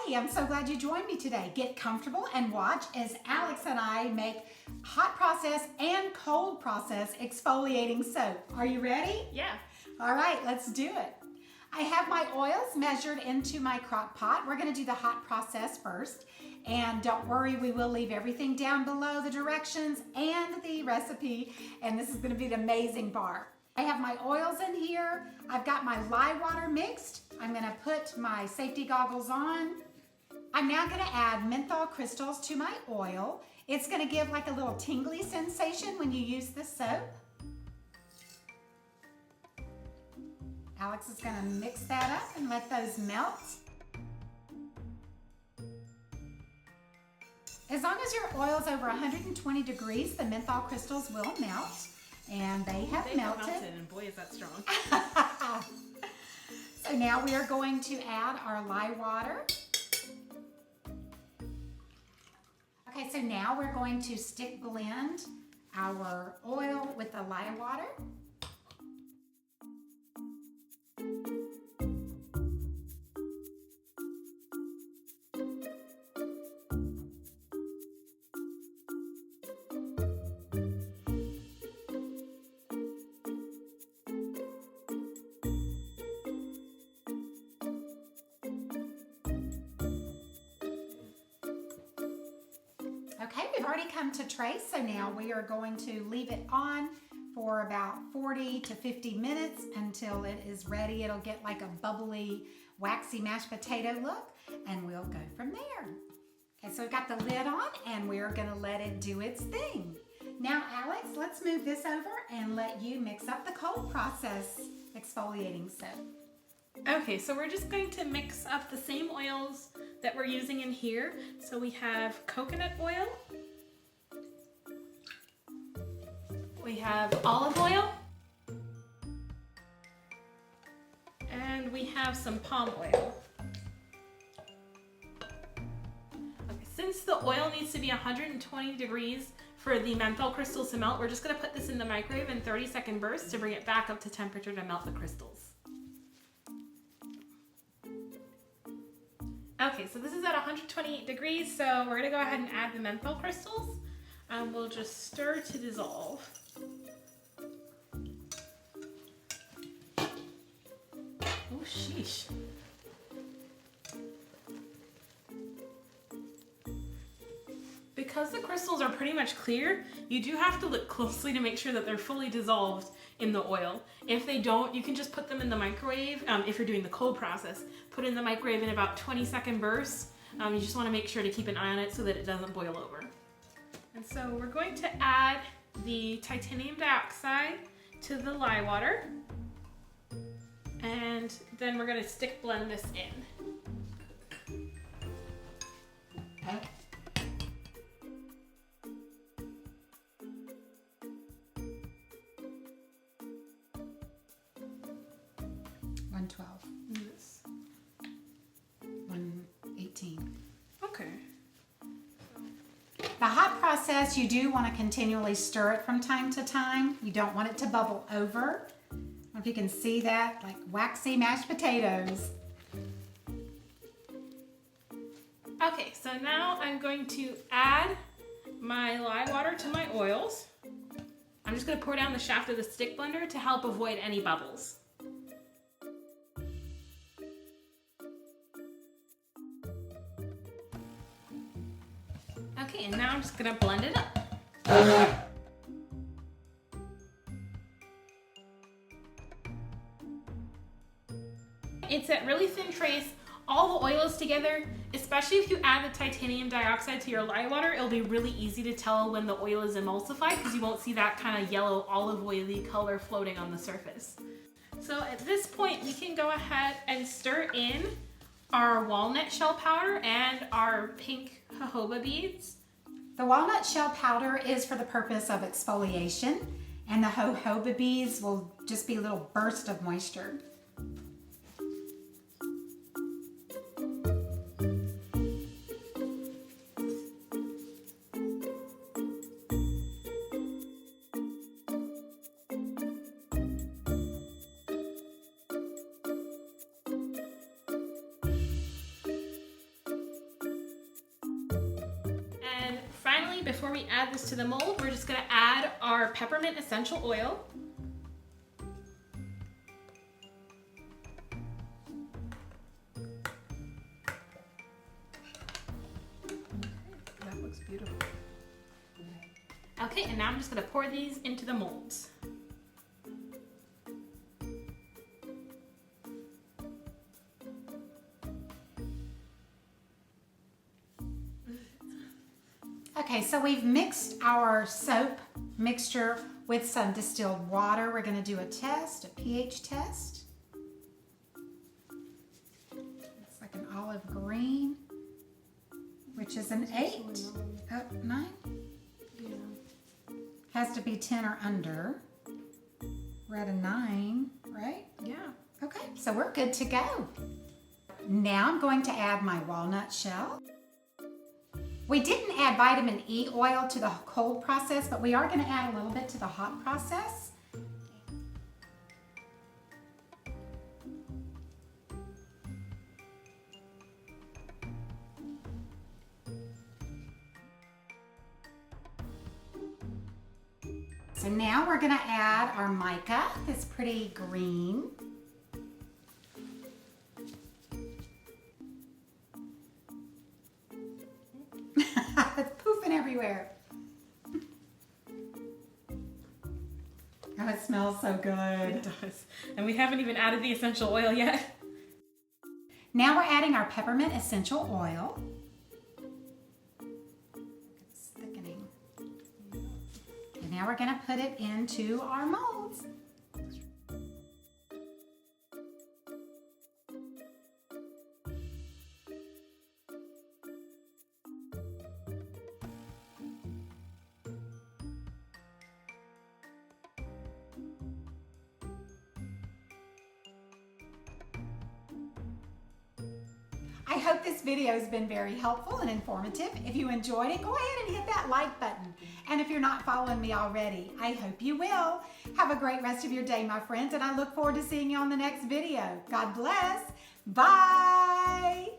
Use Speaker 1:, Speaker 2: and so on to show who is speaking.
Speaker 1: Hey, I'm so glad you joined me today. Get comfortable and watch as Alex and I make hot process and cold process exfoliating soap. Are you ready?
Speaker 2: Yeah.
Speaker 1: All right, let's do it. I have my oils measured into my crock pot. We're going to do the hot process first. And don't worry, we will leave everything down below, the directions and the recipe. And this is going to be an amazing bar. I have my oils in here. I've got my lye water mixed. I'm going to put my safety goggles on. I'm now going to add menthol crystals to my oil. It's going to give like a little tingly sensation when you use the soap. Alex is going to mix that up and let those melt. As long as your oil is over 120 degrees, the menthol crystals will melt. And they have melted.
Speaker 2: And boy, is that strong.
Speaker 1: So now we are going to add our lye water. Okay, so now we're going to stick blend our oil with the lye water. Okay, we've already come to trace, so now we are going to leave it on for about 40 to 50 minutes until it is ready. It'll get like a bubbly, waxy mashed potato look, and we'll go from there. Okay, so we've got the lid on, and we're gonna let it do its thing. Now, Alex, let's move this over and let you mix up the cold process exfoliating soap.
Speaker 2: Okay, so we're just going to mix up the same oils that we're using in here. So we have coconut oil, we have olive oil, and we have some palm oil. Okay, since the oil needs to be 120 degrees for the menthol crystals to melt, we're just going to put this in the microwave in 30-second bursts to bring it back up to temperature to melt the crystals. Okay, so this is at 128 degrees, so we're gonna go ahead and add the menthol crystals. We'll just stir to dissolve. Oh, sheesh. Because the crystals are pretty much clear, you do have to look closely to make sure that they're fully dissolved in the oil. If they don't, you can just put them in the microwave. If you're doing the cold process, put it in the microwave in about 20-second bursts. You just want to make sure to keep an eye on it so that it doesn't boil over. And so we're going to add the titanium dioxide to the lye water. And then we're going to stick blend this in.
Speaker 1: Okay.
Speaker 2: Yes.
Speaker 1: 118.
Speaker 2: Okay.
Speaker 1: The hot process, you do want to continually stir it from time to time. You don't want it to bubble over. I don't know if you can see that, like waxy mashed potatoes.
Speaker 2: Okay, so now I'm going to add my lye water to my oils. I'm just going to pour down the shaft of the stick blender to help avoid any bubbles. Okay, and now I'm just gonna blend it up. It's at really thin trace, all the oils together, especially if you add the titanium dioxide to your lye water, it'll be really easy to tell when the oil is emulsified because you won't see that kind of yellow olive oily color floating on the surface. So at this point, we can go ahead and stir in our walnut shell powder and our pink jojoba beads.
Speaker 1: The walnut shell powder is for the purpose of exfoliation, and the jojoba beads will just be a little burst of moisture.
Speaker 2: before we add this to the mold, we're just gonna add our peppermint essential oil.
Speaker 3: That looks beautiful.
Speaker 2: Okay, and now I'm just gonna pour these into the molds.
Speaker 1: Okay, so we've mixed our soap mixture with some distilled water. We're going to do a test, a pH test. It's like an olive green, which is an 8. Oh, 9?
Speaker 3: Yeah.
Speaker 1: Has to be 10 or under. We're at a 9, right?
Speaker 3: Yeah.
Speaker 1: Okay, so we're good to go. Now I'm going to add my walnut shell. We didn't add vitamin E oil to the cold process, but we are going to add a little bit to the hot process. So now we're going to add our mica, this pretty green. It's poofing everywhere. Oh, it smells so good.
Speaker 2: It does. And we haven't even added the essential oil yet.
Speaker 1: Now we're adding our peppermint essential oil. It's thickening. And now we're going to put it into our molds. I hope this video has been very helpful and informative. If you enjoyed it, go ahead and hit that like button. And if you're not following me already, I hope you will. Have a great rest of your day, my friends, and I look forward to seeing you on the next video. God bless. Bye.